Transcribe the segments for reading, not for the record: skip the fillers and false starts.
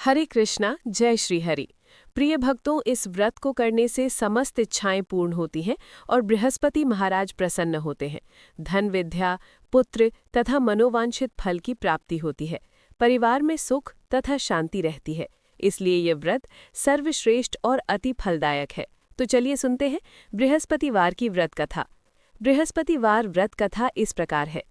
हरे कृष्णा, जय श्री हरि। प्रिय भक्तों, इस व्रत को करने से समस्त इच्छाएं पूर्ण होती हैं और बृहस्पति महाराज प्रसन्न होते हैं। धन, विद्या, पुत्र तथा मनोवांछित फल की प्राप्ति होती है। परिवार में सुख तथा शांति रहती है। इसलिए ये व्रत सर्वश्रेष्ठ और अति फलदायक है। तो चलिए सुनते हैं बृहस्पतिवार की व्रत कथा। बृहस्पतिवार व्रत कथा इस प्रकार है।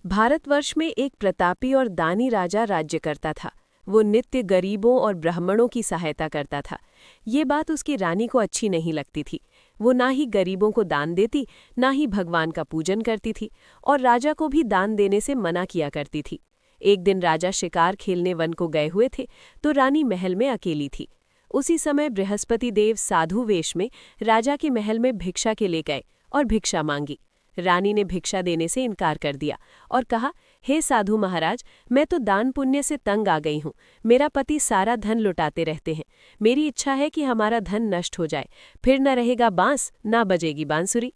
भारतवर्ष में एक प्रतापी और दानी राजा राज्य करता था। वो नित्य गरीबों और ब्राह्मणों की सहायता करता था। ये बात उसकी रानी को अच्छी नहीं लगती थी। वो ना ही गरीबों को दान देती, ना ही भगवान का पूजन करती थी और राजा को भी दान देने से मना किया करती थी। एक दिन राजा शिकार खेलने वन को गए हुए थे तो रानी महल में अकेली थी। उसी समय बृहस्पति देव साधु वेश में राजा के महल में भिक्षा के लिए गए और भिक्षा मांगी। रानी ने भिक्षा देने से इनकार कर दिया और कहा, हे साधु महाराज, मैं तो दान पुण्य से तंग आ गई हूँ। मेरा पति सारा धन लुटाते रहते हैं। मेरी इच्छा है कि हमारा धन नष्ट हो जाए, फिर न रहेगा बांस, ना बजेगी बांसुरी।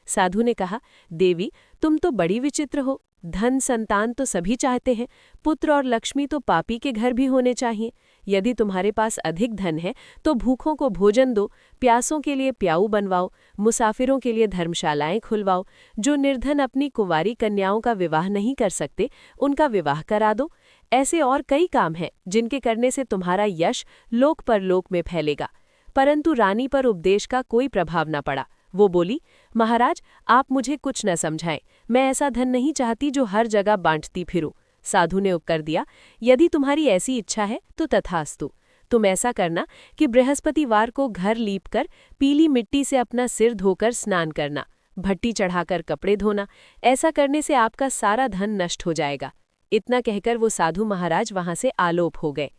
साधु ने कहा, देवी, तुम तो बड़ी विचित्र हो। धन संतान तो सभी चाहते हैं, पुत्र और लक्ष्मी तो पापी के घर भी होने चाहिए। यदि तुम्हारे पास अधिक धन है तो भूखों को भोजन दो, प्यासों के लिए प्याऊ बनवाओ, मुसाफिरों के लिए धर्मशालाएं खुलवाओ। जो निर्धन अपनी कुंवारी कन्याओं का विवाह नहीं कर सकते, उनका विवाह करा दो। ऐसे और कई काम हैं जिनके करने से तुम्हारा यश लोक परलोक में फैलेगा। परंतु रानी पर उपदेश का कोई प्रभाव न पड़ा। वो बोली, महाराज, आप मुझे कुछ न समझाएं। मैं ऐसा धन नहीं चाहती जो हर जगह बांटती फिरूं। साधु ने उत्तर दिया, यदि तुम्हारी ऐसी इच्छा है तो तथास्तु। तुम ऐसा करना कि बृहस्पतिवार को घर लीपकर पीली मिट्टी से अपना सिर धोकर स्नान करना, भट्टी चढ़ाकर कपड़े धोना। ऐसा करने से आपका सारा धन नष्ट हो जाएगा। इतना कहकर वो साधु महाराज वहां से आलोप हो गए।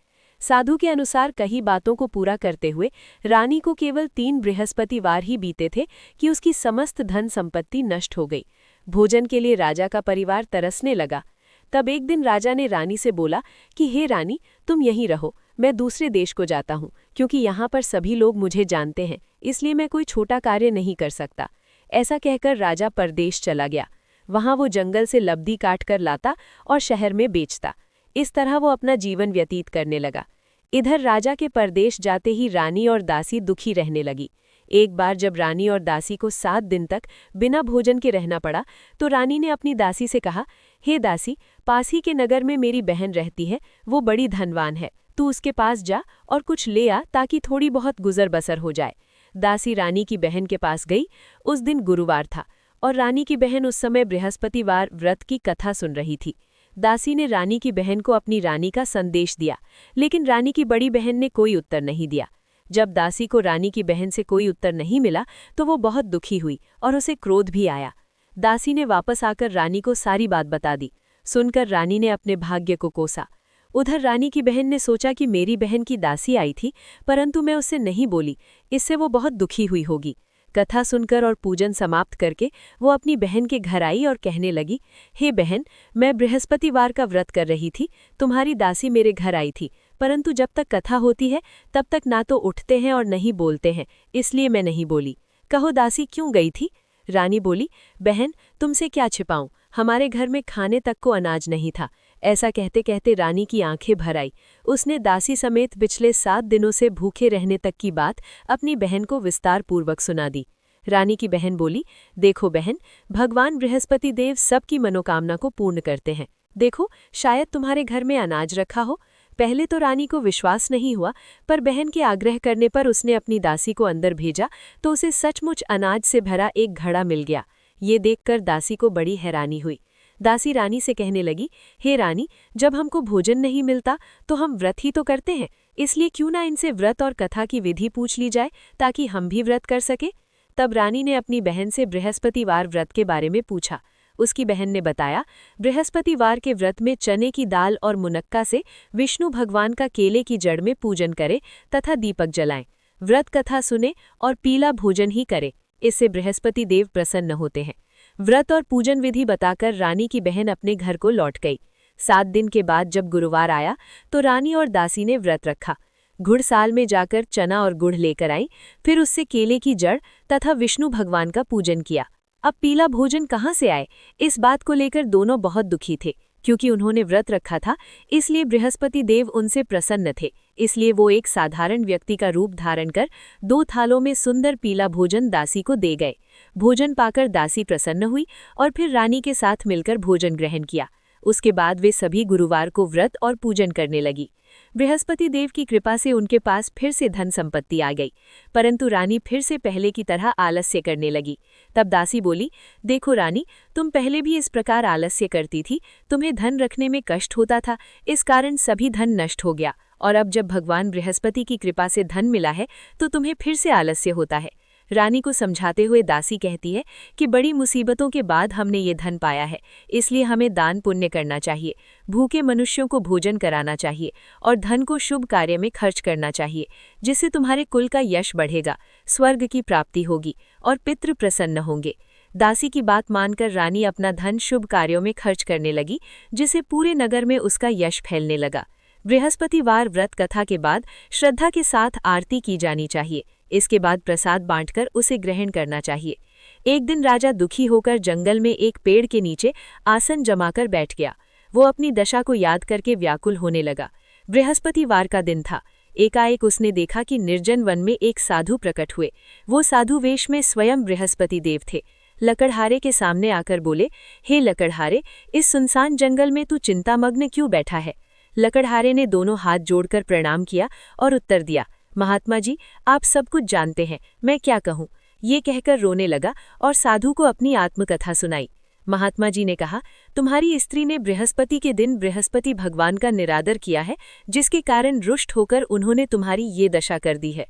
साधु के अनुसार कही बातों को पूरा करते हुए रानी को केवल 3 बृहस्पतिवार ही बीते थे कि उसकी समस्त धन संपत्ति नष्ट हो गई। भोजन के लिए राजा का परिवार तरसने लगा। तब एक दिन राजा ने रानी से बोला कि हे रानी, तुम यहीं रहो, मैं दूसरे देश को जाता हूँ, क्योंकि यहाँ पर सभी लोग मुझे जानते हैं, इसलिए मैं कोई छोटा कार्य नहीं कर सकता। ऐसा कहकर राजा परदेश चला गया। वहाँ वो जंगल से लब्धि काट कर लाता और शहर में बेचता। इस तरह वो अपना जीवन व्यतीत करने लगा। इधर राजा के परदेश जाते ही रानी और दासी दुखी रहने लगी। एक बार जब रानी और दासी को 7 दिन तक बिना भोजन के रहना पड़ा तो रानी ने अपनी दासी से कहा, हे दासी, पास ही के नगर में मेरी बहन रहती है, वो बड़ी धनवान है। तू उसके पास जा और कुछ ले आ ताकि थोड़ी बहुत गुजर बसर हो जाए। दासी रानी की बहन के पास गई। उस दिन गुरुवार था और रानी की बहन उस समय बृहस्पतिवार व्रत की कथा सुन रही थी। दासी ने रानी की बहन को अपनी रानी का संदेश दिया, लेकिन रानी की बड़ी बहन ने कोई उत्तर नहीं दिया। जब दासी को रानी की बहन से कोई उत्तर नहीं मिला तो वो बहुत दुखी हुई और उसे क्रोध भी आया। दासी ने वापस आकर रानी को सारी बात बता दी। सुनकर रानी ने अपने भाग्य को कोसा। उधर रानी की बहन ने सोचा कि मेरी बहन की दासी आई थी, परंतु मैं उससे नहीं बोली, इससे वो बहुत दुखी हुई होगी। कथा सुनकर और पूजन समाप्त करके वो अपनी बहन के घर आई और कहने लगी, हे बहन, मैं बृहस्पतिवार का व्रत कर रही थी। तुम्हारी दासी मेरे घर आई थी, परंतु जब तक कथा होती है तब तक ना तो उठते हैं और नहीं बोलते हैं, इसलिए मैं नहीं बोली। कहो दासी क्यों गई थी? रानी बोली, बहन, तुमसे क्या छिपाऊं, हमारे घर में खाने तक को अनाज नहीं था। ऐसा कहते कहते रानी की आंखें भर आई। उसने दासी समेत पिछले 7 दिनों से भूखे रहने तक की बात अपनी बहन को विस्तार पूर्वक सुना दी। रानी की बहन बोली, देखो बहन, भगवान बृहस्पति देव सबकी मनोकामना को पूर्ण करते हैं। देखो, शायद तुम्हारे घर में अनाज रखा हो। पहले तो रानी को विश्वास नहीं हुआ, पर बहन के आग्रह करने पर उसने अपनी दासी को अंदर भेजा तो उसे सचमुच अनाज से भरा एक घड़ा मिल गया। ये देखकर दासी को बड़ी हैरानी हुई। दासी रानी से कहने लगी, हे रानी, जब हमको भोजन नहीं मिलता तो हम व्रत ही तो करते हैं, इसलिए क्यों ना इनसे व्रत और कथा की विधि पूछ ली जाए ताकि हम भी व्रत कर सके। तब रानी ने अपनी बहन से बृहस्पतिवार व्रत के बारे में पूछा। उसकी बहन ने बताया, बृहस्पतिवार के व्रत में चने की दाल और मुनक्का से विष्णु भगवान का केले की जड़ में पूजन करे तथा दीपक जलाएं, व्रत कथा सुने और पीला भोजन ही करे। इससे बृहस्पति देव प्रसन्न होते हैं। व्रत और पूजन विधि बताकर रानी की बहन अपने घर को लौट गई। 7 दिन के बाद जब गुरुवार आया तो रानी और दासी ने व्रत रखा। घुड़साल में जाकर चना और गुड़ लेकर आई, फिर उससे केले की जड़ तथा विष्णु भगवान का पूजन किया। अब पीला भोजन कहाँ से आए, इस बात को लेकर दोनों बहुत दुखी थे। क्योंकि उन्होंने व्रत रखा था, इसलिए बृहस्पति देव उनसे प्रसन्न थे। इसलिए वो एक साधारण व्यक्ति का रूप धारण कर 2 थालों में सुंदर पीला भोजन दासी को दे गए। भोजन पाकर दासी प्रसन्न हुई और फिर रानी के साथ मिलकर भोजन ग्रहण किया। उसके बाद वे सभी गुरुवार को व्रत और पूजन करने लगी। बृहस्पति देव की कृपा से उनके पास फिर से धन संपत्ति आ गई, परंतु रानी फिर से पहले की तरह आलस्य करने लगी। तब दासी बोली, देखो रानी, तुम पहले भी इस प्रकार आलस्य करती थी, तुम्हें धन रखने में कष्ट होता था, इस कारण सभी धन नष्ट हो गया, और अब जब भगवान बृहस्पति की कृपा से धन मिला है तो तुम्हें फिर से आलस्य होता है। रानी को समझाते हुए दासी कहती है कि बड़ी मुसीबतों के बाद हमने ये धन पाया है, इसलिए हमें दान पुण्य करना चाहिए, भूखे मनुष्यों को भोजन कराना चाहिए और धन को शुभ कार्य में खर्च करना चाहिए, जिससे तुम्हारे कुल का यश बढ़ेगा, स्वर्ग की प्राप्ति होगी और पितृ प्रसन्न होंगे। दासी की बात मानकर रानी अपना धन शुभ कार्यों में खर्च करने लगी, जिससे पूरे नगर में उसका यश फैलने लगा। बृहस्पतिवार व्रत कथा के बाद श्रद्धा के साथ आरती की जानी चाहिए। इसके बाद प्रसाद बांटकर उसे ग्रहण करना चाहिए। एक दिन राजा दुखी होकर जंगल में एक पेड़ के नीचे आसन जमाकर बैठ गया। वो अपनी दशा को याद करके व्याकुल होने लगा। बृहस्पतिवार का दिन था। एकाएक उसने देखा कि निर्जन वन में एक साधु प्रकट हुए। वो साधु वेश में स्वयं बृहस्पति देव थे। लकड़हारे के सामने आकर बोले, हे लकड़हारे, इस सुनसान जंगल में तू चिंतामग्न क्यों बैठा है? लकड़हारे ने दोनों हाथ जोड़कर प्रणाम किया और उत्तर दिया, महात्मा जी, आप सब कुछ जानते हैं, मैं क्या कहूँ। ये कहकर रोने लगा और साधु को अपनी आत्मकथा सुनाई। महात्मा जी ने कहा, तुम्हारी स्त्री ने बृहस्पति के दिन बृहस्पति भगवान का निरादर किया है, जिसके कारण रुष्ट होकर उन्होंने तुम्हारी ये दशा कर दी है।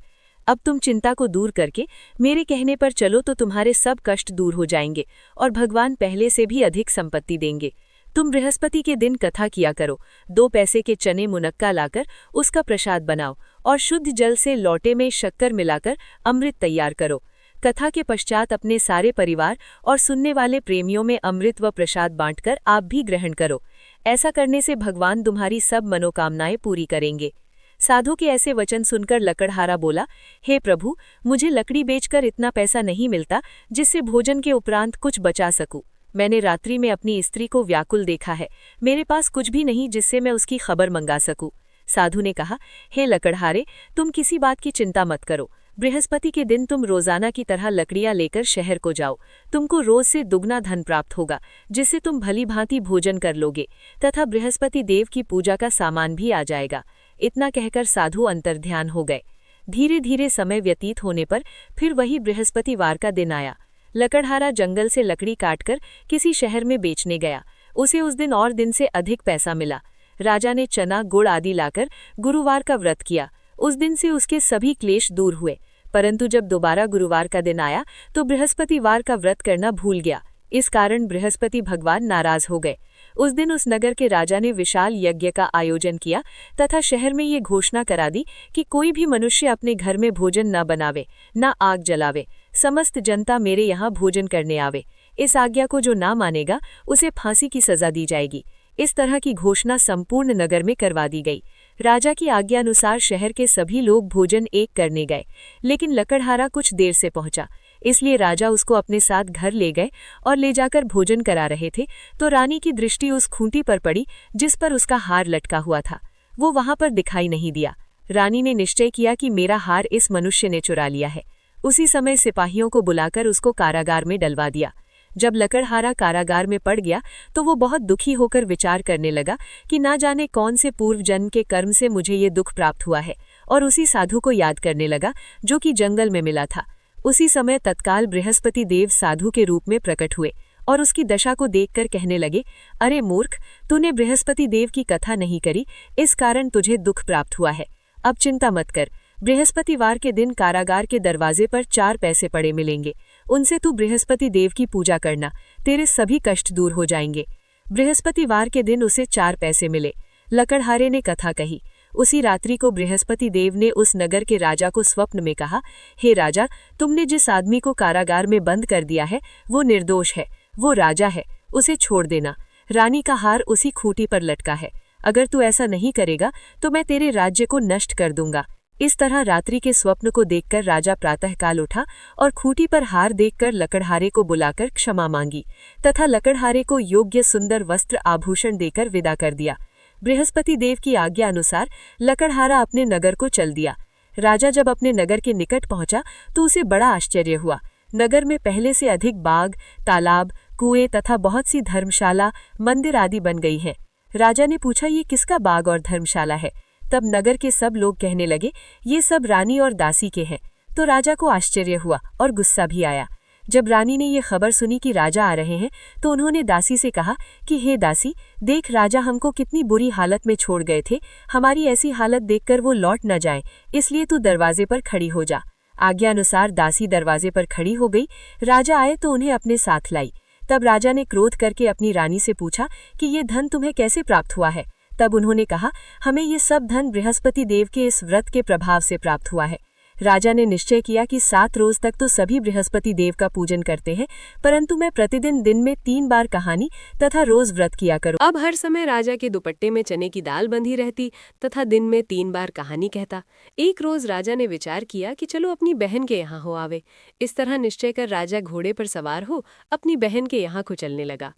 अब तुम चिंता को दूर करके मेरे कहने पर चलो तो तुम्हारे सब कष्ट दूर हो जाएंगे और भगवान पहले से भी अधिक संपत्ति देंगे। तुम बृहस्पति के दिन कथा किया करो, 2 पैसे के चने मुनक्का लाकर उसका प्रसाद बनाओ और शुद्ध जल से लोटे में शक्कर मिलाकर अमृत तैयार करो। कथा के पश्चात अपने सारे परिवार और सुनने वाले प्रेमियों में अमृत व प्रसाद बांटकर आप भी ग्रहण करो। ऐसा करने से भगवान तुम्हारी सब मनोकामनाएं पूरी करेंगे। साधु के ऐसे वचन सुनकर लकड़हारा बोला, हे प्रभु, मुझे लकड़ी बेचकर इतना पैसा नहीं मिलता जिससे भोजन के उपरांत कुछ बचा सकूं। मैंने रात्रि में अपनी स्त्री को व्याकुल देखा है, मेरे पास कुछ भी नहीं जिससे मैं उसकी खबर मंगा सकूं। साधु ने कहा, हे लकड़हारे, तुम किसी बात की चिंता मत करो। बृहस्पति के दिन तुम रोजाना की तरह लकड़ियां लेकर शहर को जाओ। तुमको रोज से दुगना धन प्राप्त होगा, जिससे तुम भली भांति भोजन कर लोगे तथा बृहस्पति देव की पूजा का सामान भी आ जाएगा। इतना कहकर साधु अंतर्ध्यान हो गए। धीरे धीरे समय व्यतीत होने पर फिर वही बृहस्पतिवार का दिन आया। लकड़हारा जंगल से लकड़ी काटकर किसी शहर में बेचने गया। उसे उस दिन और दिन से अधिक पैसा मिला। राजा ने चना, गुड़ आदि लाकर गुरुवार का व्रत किया। उस दिन से उसके सभी क्लेश दूर हुए। परंतु जब दोबारा गुरुवार का दिन आया तो बृहस्पतिवार का व्रत करना भूल गया। इस कारण बृहस्पति भगवान नाराज हो गए। उस दिन उस नगर के राजा ने विशाल यज्ञ का आयोजन किया तथा शहर में ये घोषणा करा दी कि कोई भी मनुष्य अपने घर में भोजन न बनावे, न आग जलावे। समस्त जनता मेरे यहाँ भोजन करने आवे। इस आज्ञा को जो ना मानेगा उसे फांसी की सजा दी जाएगी। इस तरह की घोषणा संपूर्ण नगर में करवा दी गई। राजा की आज्ञा अनुसार शहर के सभी लोग भोजन एक करने गए, लेकिन लकड़हारा कुछ देर से पहुंचा, इसलिए राजा उसको अपने साथ घर ले गए और ले जाकर भोजन करा रहे थे तो रानी की दृष्टि उस खूंटी पर पड़ी जिस पर उसका हार लटका हुआ था। वो वहां पर दिखाई नहीं दिया। रानी ने निश्चय किया कि मेरा हार इस मनुष्य ने चुरा लिया है। उसी समय सिपाहियों को बुलाकर उसको कारागार में डलवा दिया। जब लकड़हारा कारागार में पड़ गया तो वो बहुत दुखी होकर विचार करने लगा कि ना जाने कौन से पूर्व जन्म के कर्म से मुझे ये दुख प्राप्त हुआ है, और उसी साधु को याद करने लगा जो कि जंगल में मिला था। उसी समय तत्काल बृहस्पति देव साधु के रूप में प्रकट हुए और उसकी दशा को देखकर कहने लगे, अरे मूर्ख, तूने बृहस्पति देव की कथा नहीं करी, इस कारण तुझे दुख प्राप्त हुआ है। अब चिंता मत कर, बृहस्पतिवार के दिन कारागार के दरवाजे पर 4 पैसे पड़े मिलेंगे, उनसे तू बृहस्पति देव की पूजा करना, तेरे सभी कष्ट दूर हो जाएंगे। बृहस्पतिवार के दिन उसे 4 पैसे मिले। लकड़हारे ने कथा कही। उसी रात्रि को बृहस्पति देव ने उस नगर के राजा को स्वप्न में कहा, हे राजा, तुमने जिस आदमी को कारागार में बंद कर दिया है वो निर्दोष है, वो राजा है, उसे छोड़ देना। रानी का हार उसी खूंटी पर लटका है। अगर तू ऐसा नहीं करेगा तो मैं तेरे राज्य को नष्ट कर दूंगा। इस तरह रात्रि के स्वप्न को देखकर राजा प्रातःकाल उठा और खूंटी पर हार देखकर लकड़हारे को बुलाकर क्षमा मांगी तथा लकड़हारे को योग्य सुंदर वस्त्र आभूषण देकर विदा कर दिया। बृहस्पति देव की आज्ञा अनुसार लकड़हारा अपने नगर को चल दिया। राजा जब अपने नगर के निकट पहुंचा तो उसे बड़ा आश्चर्य हुआ। नगर में पहले से अधिक बाग, तालाब, कुएं तथा बहुत सी धर्मशाला, मंदिर आदि बन गई हैं। राजा ने पूछा, ये किसका बाग और धर्मशाला है? तब नगर के सब लोग कहने लगे, ये सब रानी और दासी के हैं। तो राजा को आश्चर्य हुआ और गुस्सा भी आया। जब रानी ने ये खबर सुनी कि राजा आ रहे हैं तो उन्होंने दासी से कहा कि हे दासी, देख राजा हमको कितनी बुरी हालत में छोड़ गए थे, हमारी ऐसी हालत देखकर वो लौट न जाए, इसलिए तू दरवाजे पर खड़ी हो जा। आज्ञा अनुसार दासी दरवाजे पर खड़ी हो गई। राजा आए तो उन्हें अपने साथ लाई। तब राजा ने क्रोध करके अपनी रानी से पूछा कि ये धन तुम्हें कैसे प्राप्त हुआ है? तब उन्होंने कहा, हमें ये सब धन बृहस्पति देव के इस व्रत के प्रभाव से प्राप्त हुआ है। राजा ने निश्चय किया कि 7 रोज तक तो सभी बृहस्पति देव का पूजन करते हैं, परंतु मैं प्रतिदिन दिन में 3 बार कहानी तथा रोज व्रत किया करूं। अब हर समय राजा के दुपट्टे में चने की दाल बंधी रहती तथा दिन में 3 बार कहानी कहता। एक रोज राजा ने विचार किया कि चलो अपनी बहन के यहाँ हो आवे। इस तरह निश्चय कर राजा घोड़े पर सवार हो अपनी बहन के यहाँ को चलने लगा।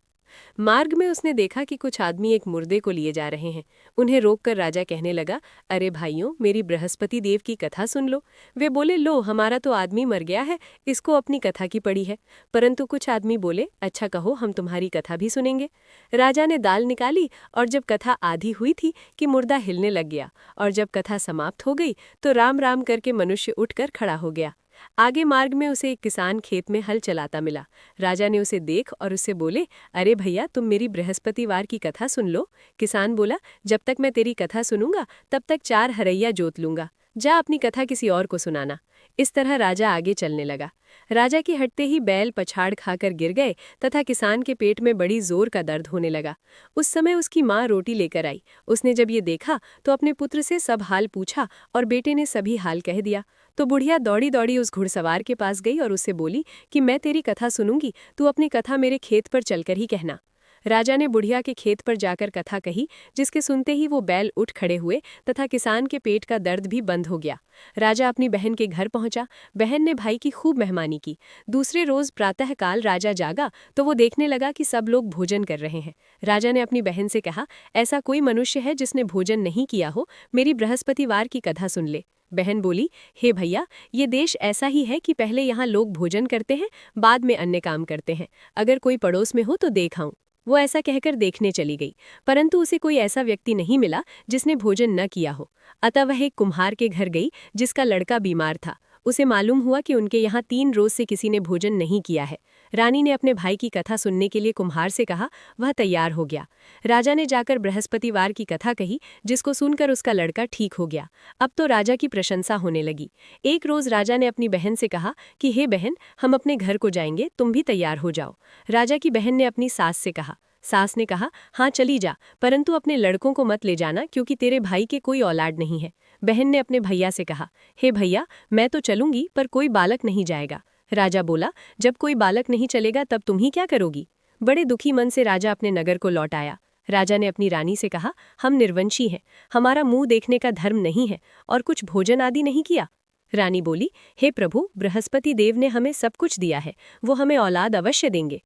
मार्ग में उसने देखा कि कुछ आदमी एक मुर्दे को लिए जा रहे हैं। उन्हें रोककर राजा कहने लगा, अरे भाइयों, मेरी बृहस्पति देव की कथा सुन लो। वे बोले, लो, हमारा तो आदमी मर गया है, इसको अपनी कथा की पड़ी है। परंतु कुछ आदमी बोले, अच्छा कहो, हम तुम्हारी कथा भी सुनेंगे। राजा ने दाल निकाली और जब कथा आधी हुई थी कि मुर्दा हिलने लग गया, और जब कथा समाप्त हो गई तो राम राम करके मनुष्य उठकर खड़ा हो गया। आगे मार्ग में उसे एक किसान खेत में हल चलाता मिला। राजा ने उसे देख और उससे बोले, अरे भैया, तुम मेरी बृहस्पतिवार की कथा सुन लो। किसान बोला, जब तक मैं तेरी कथा सुनूंगा तब तक 4 हरैया जोत लूंगा, जा अपनी कथा किसी और को सुनाना। इस तरह राजा आगे चलने लगा। राजा के हटते ही बैल पछाड़ खाकर गिर गए तथा किसान के पेट में बड़ी जोर का दर्द होने लगा। उस समय उसकी माँ रोटी लेकर आई। उसने जब ये देखा तो अपने पुत्र से सब हाल पूछा और बेटे ने सभी हाल कह दिया। तो बुढ़िया दौड़ी दौड़ी उस घुड़सवार के पास गई और उससे बोली कि मैं तेरी कथा सुनूंगी, तू अपनी कथा मेरे खेत पर चलकर ही कहना। राजा ने बुढ़िया के खेत पर जाकर कथा कही, जिसके सुनते ही वो बैल उठ खड़े हुए तथा किसान के पेट का दर्द भी बंद हो गया। राजा अपनी बहन के घर पहुंचा। बहन ने भाई की खूब मेहमानी की। दूसरे रोज प्रातःकाल राजा जागा तो वो देखने लगा कि सब लोग भोजन कर रहे हैं। राजा ने अपनी बहन से कहा, ऐसा कोई मनुष्य है जिसने भोजन नहीं किया हो, मेरी बृहस्पतिवार की कथा सुन ले। बहन बोली, हे भैया, ये देश ऐसा ही है कि पहले यहाँ लोग भोजन करते हैं, बाद में अन्य काम करते हैं। अगर कोई पड़ोस में हो तो देख आऊं। वो ऐसा कहकर देखने चली गई, परंतु उसे कोई ऐसा व्यक्ति नहीं मिला जिसने भोजन न किया हो। अतः वह एक कुम्हार के घर गई जिसका लड़का बीमार था। उसे मालूम हुआ कि उनके यहाँ 3 रोज से किसी ने भोजन नहीं किया है। रानी ने अपने भाई की कथा सुनने के लिए कुम्हार से कहा। वह तैयार हो गया। राजा ने जाकर बृहस्पतिवार की कथा कही, जिसको सुनकर उसका लड़का ठीक हो गया। अब तो राजा की प्रशंसा होने लगी। एक रोज राजा ने अपनी बहन से कहा कि हे बहन, हम अपने घर को जाएंगे, तुम भी तैयार हो जाओ। राजा की बहन ने अपनी सास से कहा। सास ने कहा, हाँ चली जा, परंतु अपने लड़कों को मत ले जाना, क्योंकि तेरे भाई के कोई औलाद नहीं है। बहन ने अपने भैया से कहा, हे भैया, मैं तो चलूंगी पर कोई बालक नहीं जाएगा। राजा बोला, जब कोई बालक नहीं चलेगा तब तुम ही क्या करोगी? बड़े दुखी मन से राजा अपने नगर को लौट आया। राजा ने अपनी रानी से कहा, हम निर्वंशी हैं, हमारा मुंह देखने का धर्म नहीं है और कुछ भोजन आदि नहीं किया। रानी बोली, हे प्रभु, बृहस्पति देव ने हमें सब कुछ दिया है, वो हमें औलाद अवश्य देंगे।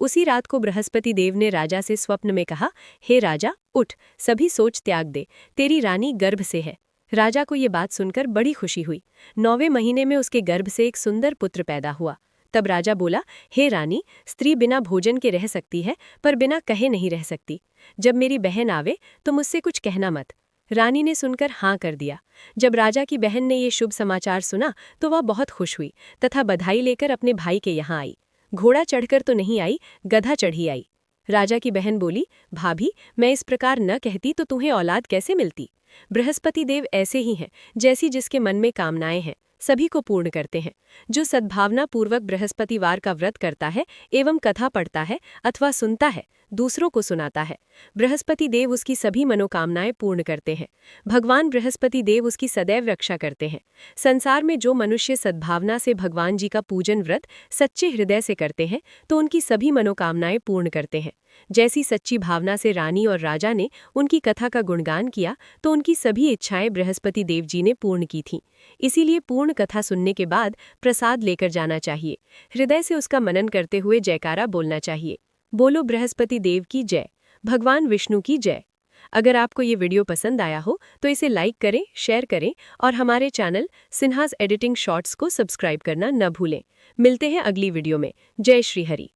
उसी रात को बृहस्पति देव ने राजा से स्वप्न में कहा, हे राजा, उठ, सभी सोच त्याग दे, तेरी रानी गर्भ से है। राजा को ये बात सुनकर बड़ी खुशी हुई। 9वें महीने में उसके गर्भ से एक सुंदर पुत्र पैदा हुआ। तब राजा बोला, हे रानी, स्त्री बिना भोजन के रह सकती है पर बिना कहे नहीं रह सकती। जब मेरी बहन आवे तो मुझसे कुछ कहना मत। रानी ने सुनकर हाँ कर दिया। जब राजा की बहन ने ये शुभ समाचार सुना तो वह बहुत खुश हुई तथा बधाई लेकर अपने भाई के यहाँ आई। घोड़ा चढ़कर तो नहीं आई, गधा चढ़ी आई। राजा की बहन बोली, भाभी, मैं इस प्रकार न कहती तो तुम्हें औलाद कैसे मिलती? बृहस्पति देव ऐसे ही हैं, जैसी जिसके मन में कामनाएं हैं, सभी को पूर्ण करते हैं। जो सद्भावना पूर्वक बृहस्पतिवार का व्रत करता है एवं कथा पढ़ता है अथवा सुनता है, दूसरों को सुनाता है, बृहस्पति देव उसकी सभी मनोकामनाएं पूर्ण करते हैं। भगवान बृहस्पति देव उसकी सदैव रक्षा करते हैं। संसार में जो मनुष्य सद्भावना से भगवान जी का पूजन व्रत सच्चे हृदय से करते हैं तो उनकी सभी मनोकामनाएं पूर्ण करते हैं। जैसी सच्ची भावना से रानी और राजा ने उनकी कथा का गुणगान किया तो उनकी सभी इच्छाएं बृहस्पति देव जी ने पूर्ण की थीं। इसीलिए पूर्ण कथा सुनने के बाद प्रसाद लेकर जाना चाहिए। हृदय से उसका मनन करते हुए जयकारा बोलना चाहिए। बोलो बृहस्पति देव की जय, भगवान विष्णु की जय। अगर आपको ये वीडियो पसंद आया हो तो इसे लाइक करें, शेयर करें और हमारे चैनल सिन्हास एडिटिंग शॉर्ट्स को सब्सक्राइब करना न भूलें। मिलते हैं अगली वीडियो में। जय श्री हरि।